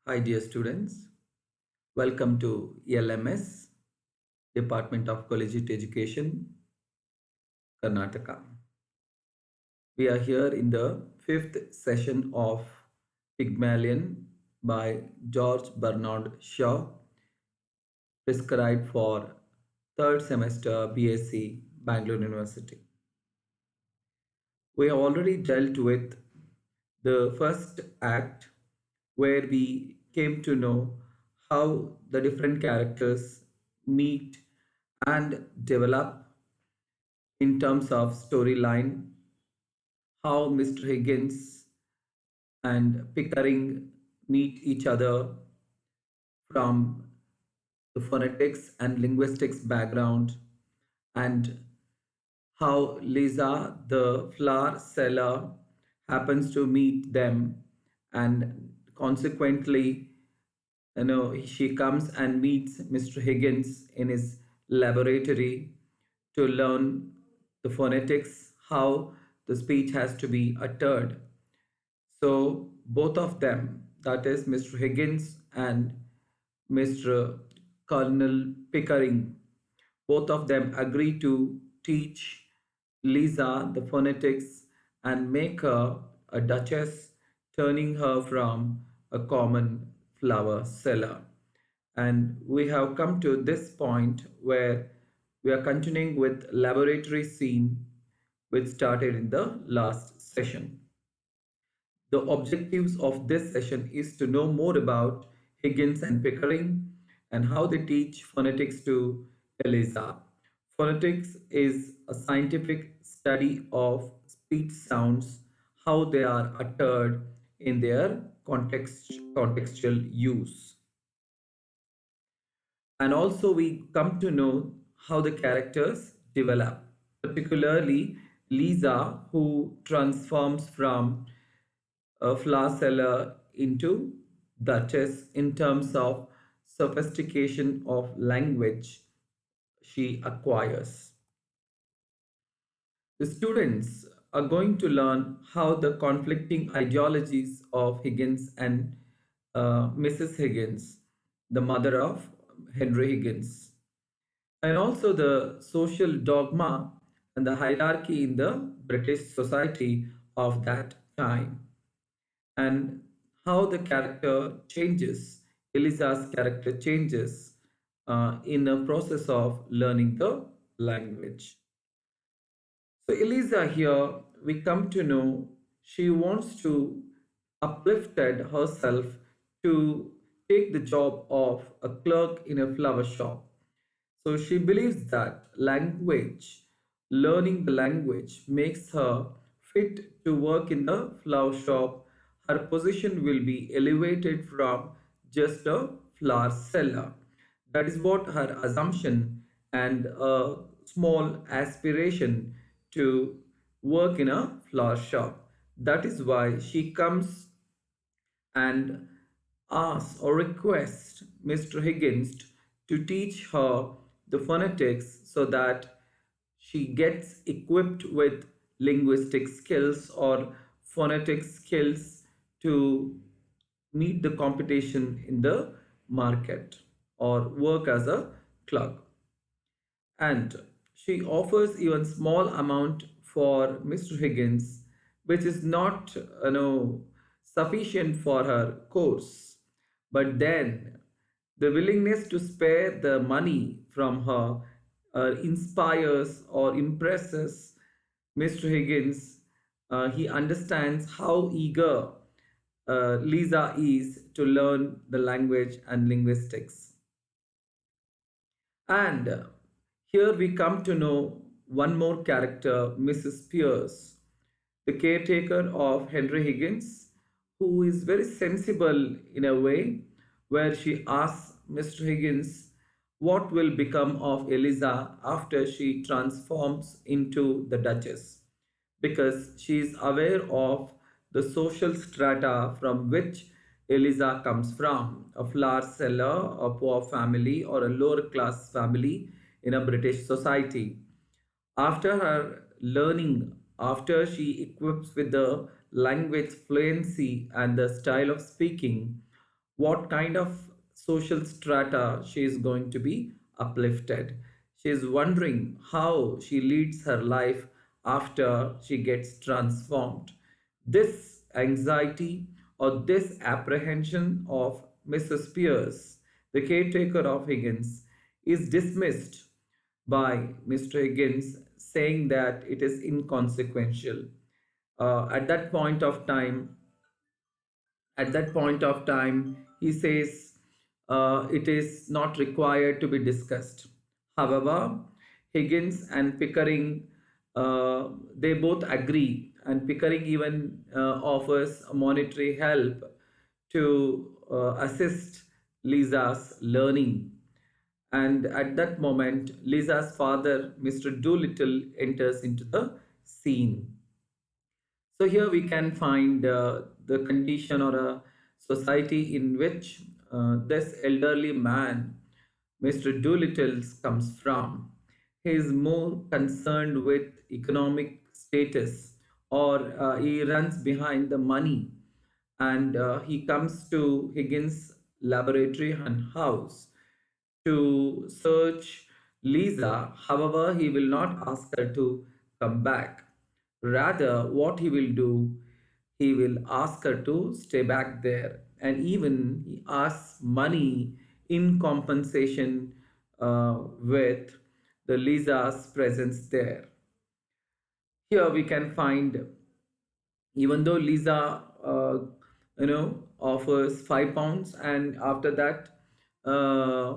Hi, dear students. Welcome to LMS, Department of Collegiate Education, Karnataka. We are here in the fifth session of Pygmalion by George Bernard Shaw, prescribed for third semester BSc, Bangalore University. We have already dealt with the first act where we came to know how the different characters meet and develop in terms of storyline, how Mr. Higgins and Pickering meet each other from the phonetics and linguistics background, and how Lisa, the flower seller, happens to meet them, and consequently, she comes and meets Mr. Higgins in his laboratory to learn the phonetics, how the speech has to be uttered. So both of them, that is Mr. Higgins and Mr. Colonel Pickering, both of them agree to teach Lisa the phonetics and make her a duchess, turning her from a common flower seller. And we have come to this point where we are continuing with laboratory scene which started in the last session. The objectives of this session is to know more about Higgins and Pickering and how they teach phonetics to Eliza. Phonetics is a scientific study of speech sounds, how they are uttered in their contextual use. And also we come to know how the characters develop, particularly Lisa, who transforms from a flower seller into duchess in terms of sophistication of language she acquires. The students are going to learn how the conflicting ideologies of Higgins and Mrs. Higgins, the mother of Henry Higgins, and also the social dogma and the hierarchy in the British society of that time, and how the character changes, Eliza's character changes in the process of learning the language. So, Eliza here, we come to know she wants to uplifted herself to take the job of a clerk in a flower shop. So she believes that learning the language, makes her fit to work in the flower shop. Her position will be elevated from just a flower seller. That is what her assumption and a small aspiration to work in a flower shop. That is why she comes and asks or requests Mr. Higgins to teach her the phonetics so that she gets equipped with linguistic skills or phonetic skills to meet the competition in the market or work as a clerk. And she offers even small amount for Mr. Higgins, which is not sufficient for her course. But then the willingness to spare the money from her inspires or impresses Mr. Higgins. He understands how eager Lisa is to learn the language and linguistics. And here we come to know one more character, Mrs. Pierce, the caretaker of Henry Higgins, who is very sensible in a way where she asks Mr. Higgins what will become of Eliza after she transforms into the Duchess, because she is aware of the social strata from which Eliza comes from, a flower seller, a poor family, or a lower class family in a British society. After her learning, after she equips with the language fluency and the style of speaking, what kind of social strata she is going to be uplifted. She is wondering how she leads her life after she gets transformed. This anxiety or this apprehension of Mrs. Pierce, the caretaker of Higgins, is dismissed by Mr. Higgins, saying that it is inconsequential. At that point of time, he says it is not required to be discussed. However, Higgins and Pickering, they both agree, and Pickering even offers monetary help to assist Lisa's learning. And at that moment, Lisa's father, Mr. Doolittle, enters into the scene. So here we can find the condition or a society in which this elderly man, Mr. Doolittle, comes from. He is more concerned with economic status, or he runs behind the money, and he comes to Higgins' laboratory and house to search Lisa. However, he will not ask her to come back. Rather, what he will do, he will ask her to stay back there, and even he asks money in compensation with the Lisa's presence there. Here we can find, even though Lisa, offers £5, and after that, uh,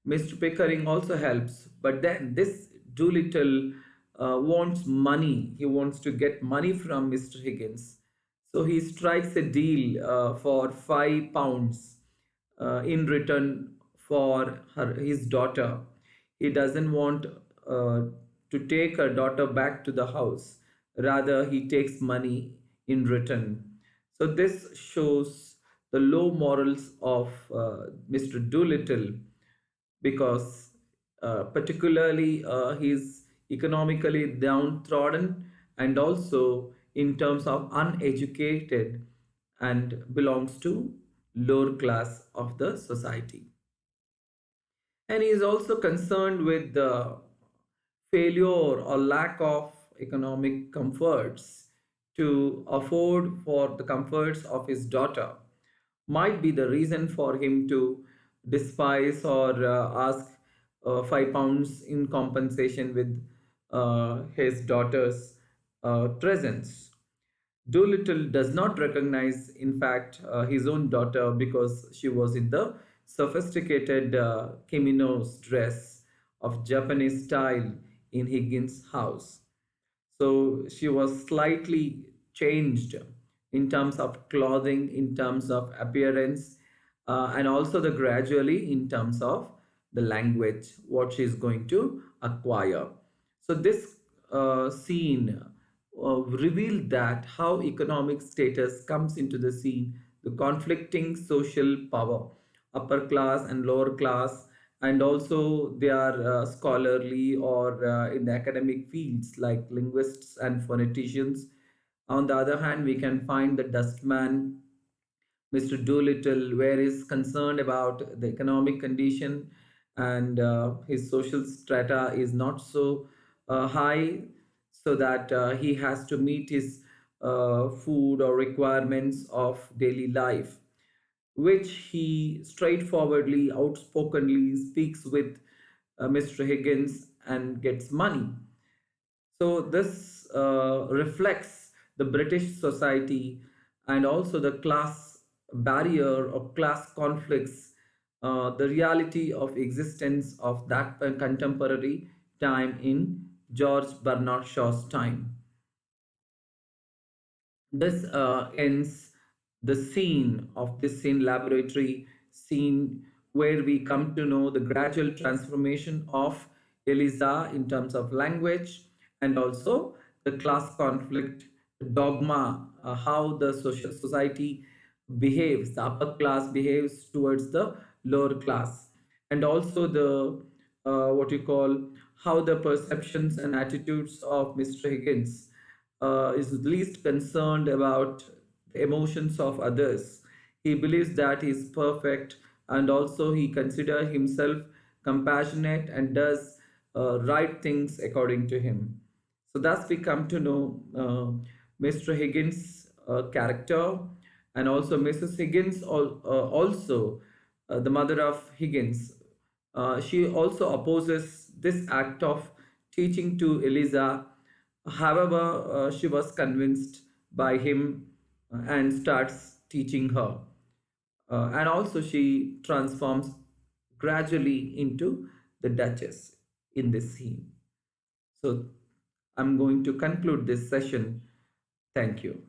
Mr. Pickering also helps. But then this Doolittle wants money. He wants to get money from Mr. Higgins. So he strikes a deal for £5 in return for his daughter. He doesn't want to take her daughter back to the house. Rather, he takes money in return. So this shows the low morals of Mr. Doolittle, because particularly he's economically downtrodden, and also in terms of uneducated, and belongs to lower class of the society. And he is also concerned with the failure or lack of economic comforts to afford for the comforts of his daughter, might be the reason for him to despise or ask £5 in compensation with his daughter's presence. Doolittle does not recognize, in fact, his own daughter, because she was in the sophisticated kimono's dress of Japanese style in Higgins' house. So she was slightly changed in terms of clothing, in terms of appearance, and also the gradually in terms of the language, what she is going to acquire. So this scene revealed that how economic status comes into the scene, the conflicting social power, upper class and lower class, and also they are scholarly or in the academic fields like linguists and phoneticians. On the other hand, we can find the dustman, Mr. Doolittle, where he's concerned about the economic condition, and his social strata is not so high, so that he has to meet his food or requirements of daily life, which he straightforwardly, outspokenly speaks with Mr. Higgins and gets money. So this reflects the British society, and also the class barrier or class conflicts, the reality of existence of that contemporary time in George Bernard Shaw's time. This ends the scene of this scene laboratory scene, where we come to know the gradual transformation of Eliza in terms of language, and also the class conflict, the dogma, how the social society behaves, the upper class behaves towards the lower class, and also the what you call, how the perceptions and attitudes of Mr. Higgins is least concerned about the emotions of others. He believes that he is perfect, and also he considers himself compassionate and does right things according to him. So thus we come to know Mr. Higgins' character, and also Mrs. Higgins, also the mother of Higgins. She also opposes this act of teaching to Eliza. However, she was convinced by him and starts teaching her. And also, she transforms gradually into the Duchess in this scene. So, I'm going to conclude this session. Thank you.